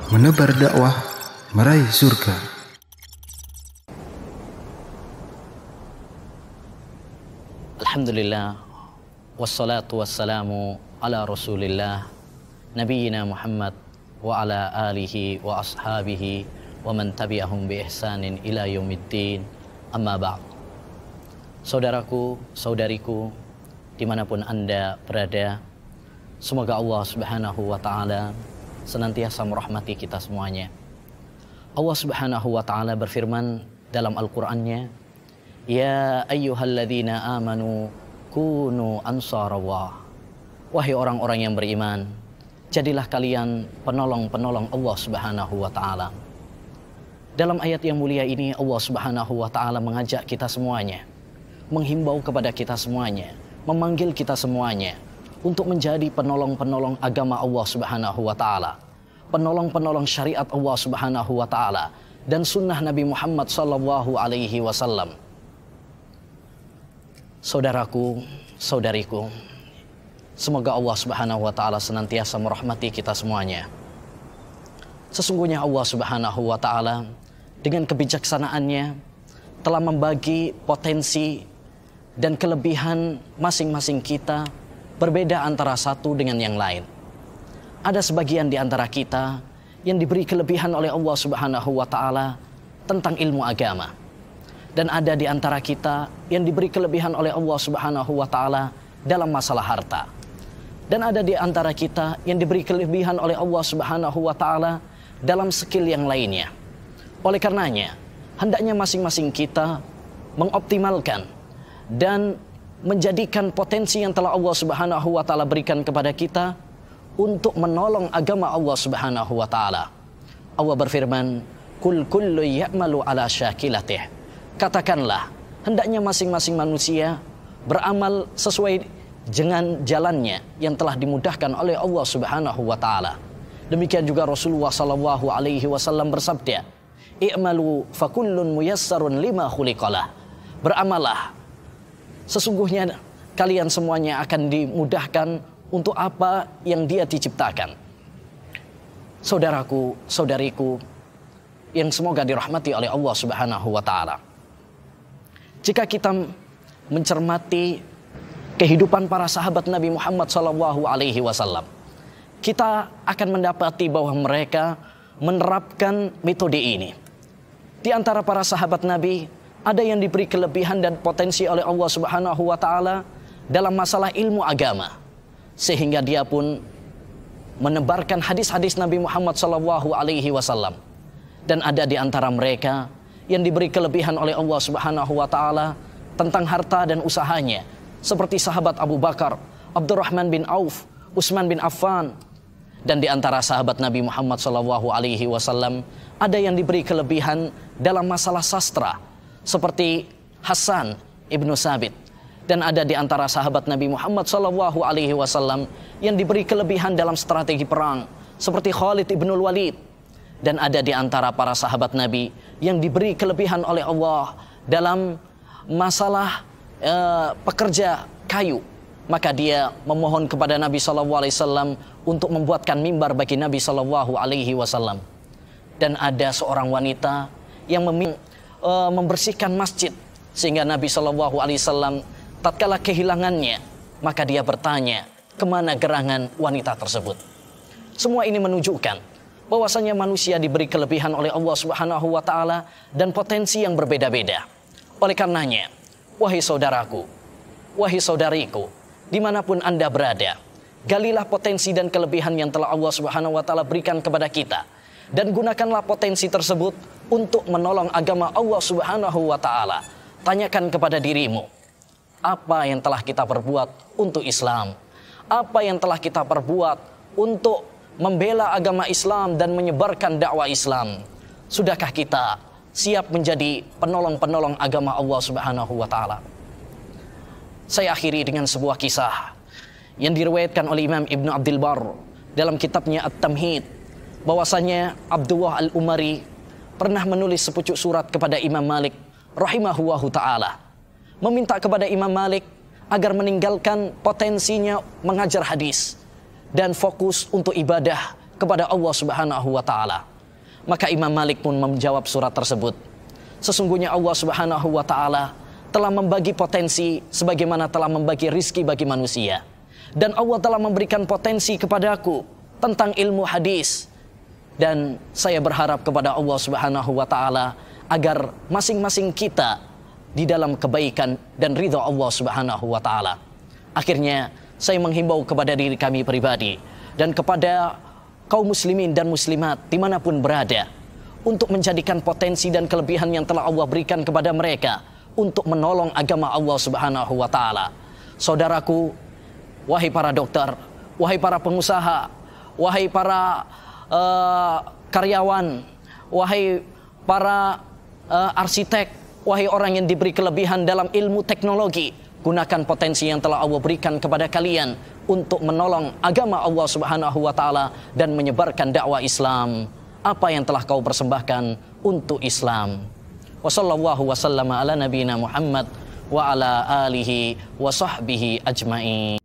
menebar dakwah, meraih surga. Alhamdulillah, wassalatu wassalamu ala rasulillah, nabiyina Muhammad wa ala alihi wa ashabihi wa man tabi'ahum bi ihsanin ila yaumiddin, amma ba'd. Saudaraku, saudariku, dimanapun Anda berada, semoga Allah Subhanahu wa ta'ala senantiasa merahmati kita semuanya. Allah Subhanahu wa ta'ala berfirman dalam Al-Qur'annya, Ya ayyuhalladzina amanu kunu ansarallah. Wahai orang-orang yang beriman, jadilah kalian penolong-penolong Allah Subhanahu wa ta'ala. Dalam ayat yang mulia ini Allah Subhanahu wa ta'ala mengajak kita semuanya, menghimbau kepada kita semuanya, memanggil kita semuanya untuk menjadi penolong-penolong agama Allah Subhanahu wa ta'ala, penolong-penolong syariat Allah Subhanahu wa ta'ala dan sunnah Nabi Muhammad sallallahu alaihi wasallam. Saudaraku, saudariku, semoga Allah Subhanahu wa ta'ala senantiasa merahmati kita semuanya. Sesungguhnya Allah Subhanahu wa ta'ala dengan kebijaksanaannya telah membagi potensi dan kelebihan masing-masing kita berbeda antara satu dengan yang lain. Ada sebagian di antara kita yang diberi kelebihan oleh Allah Subhanahu wa ta'ala tentang ilmu agama. Dan ada di antara kita yang diberi kelebihan oleh Allah Subhanahu wa ta'ala dalam masalah harta. Dan ada di antara kita yang diberi kelebihan oleh Allah Subhanahu wa ta'ala dalam skill yang lainnya. Oleh karenanya, hendaknya masing-masing kita mengoptimalkan dan menjadikan potensi yang telah Allah Subhanahu wa ta'ala berikan kepada kita untuk menolong agama Allah Subhanahu wa ta'ala. Allah berfirman, Kul kullu ya'malu ala syakilatih. Katakanlah, hendaknya masing-masing manusia beramal sesuai dengan jalannya yang telah dimudahkan oleh Allah Subhanahu wa ta'ala. Demikian juga Rasulullah sallallahu alaihi wasallam bersabda, I'malu fakullun muyassarun lima khuliqalah. Beramallah, sesungguhnya kalian semuanya akan dimudahkan untuk apa yang dia diciptakan. Saudaraku, saudariku, yang semoga dirahmati oleh Allah Subhanahu wa ta'ala. Jika kita mencermati kehidupan para sahabat Nabi Muhammad sallallahu alaihi wasallam, kita akan mendapati bahwa mereka menerapkan metode ini. Di antara para sahabat Nabi, ada yang diberi kelebihan dan potensi oleh Allah Subhanahu wa ta'ala dalam masalah ilmu agama, sehingga dia pun menebarkan hadis-hadis Nabi Muhammad sallallahu alaihi wasallam. Dan ada di antara mereka yang diberi kelebihan oleh Allah Subhanahu wa ta'ala tentang harta dan usahanya, seperti sahabat Abu Bakar, Abdurrahman bin Auf, Utsman bin Affan. Dan di antara sahabat Nabi Muhammad sallallahu alaihi wasallam ada yang diberi kelebihan dalam masalah sastra, seperti Hasan ibnu Sabit. Dan ada di antara sahabat Nabi Muhammad sallallahu alaihi wasallam yang diberi kelebihan dalam strategi perang, seperti Khalid ibnul Walid. Dan ada di antara para sahabat Nabi yang diberi kelebihan oleh Allah dalam masalah pekerja kayu. Maka dia memohon kepada Nabi SAW untuk membuatkan mimbar bagi Nabi SAW. Dan ada seorang wanita yang membersihkan masjid, sehingga Nabi SAW tatkala kehilangannya, maka dia bertanya, kemana gerangan wanita tersebut? Semua ini menunjukkan bahwasanya manusia diberi kelebihan oleh Allah Subhanahu wa ta'ala dan potensi yang berbeda-beda. Oleh karenanya, wahai saudaraku, wahai saudariku, dimanapun Anda berada, galilah potensi dan kelebihan yang telah Allah Subhanahu wa ta'ala berikan kepada kita, dan gunakanlah potensi tersebut untuk menolong agama Allah Subhanahu wa ta'ala. Tanyakan kepada dirimu, apa yang telah kita perbuat untuk Islam? Apa yang telah kita perbuat untuk membela agama Islam dan menyebarkan dakwah Islam? Sudahkah kita siap menjadi penolong-penolong agama Allah Subhanahu wa ta'ala? Saya akhiri dengan sebuah kisah yang diriwayatkan oleh Imam Ibnu Abdul Barr dalam kitabnya At-Tamhid, bahwasanya Abdullah Al-Umari pernah menulis sepucuk surat kepada Imam Malik rahimahullahu ta'ala, meminta kepada Imam Malik agar meninggalkan potensinya mengajar hadis dan fokus untuk ibadah kepada Allah Subhanahu wa taala. Maka Imam Malik pun menjawab surat tersebut. Sesungguhnya Allah Subhanahu wa taala telah membagi potensi sebagaimana telah membagi rizki bagi manusia. Dan Allah telah memberikan potensi kepadaku tentang ilmu hadis. Dan saya berharap kepada Allah Subhanahu wa taala agar masing-masing kita di dalam kebaikan dan ridha Allah Subhanahu wa taala. Akhirnya saya menghimbau kepada diri kami pribadi dan kepada kaum muslimin dan muslimat dimanapun berada untuk menjadikan potensi dan kelebihan yang telah Allah berikan kepada mereka untuk menolong agama Allah Subhanahu wa taala. Saudaraku, wahai para dokter, wahai para pengusaha, wahai para karyawan, wahai para arsitek, wahai orang yang diberi kelebihan dalam ilmu teknologi, gunakan potensi yang telah Allah berikan kepada kalian untuk menolong agama Allah Subhanahu wa taala dan menyebarkan dakwah Islam. Apa yang telah kau persembahkan untuk Islam. Wa sallallahu wa sallama ala nabiyina Muhammad wa ala alihi wa sahbihi ajma'in.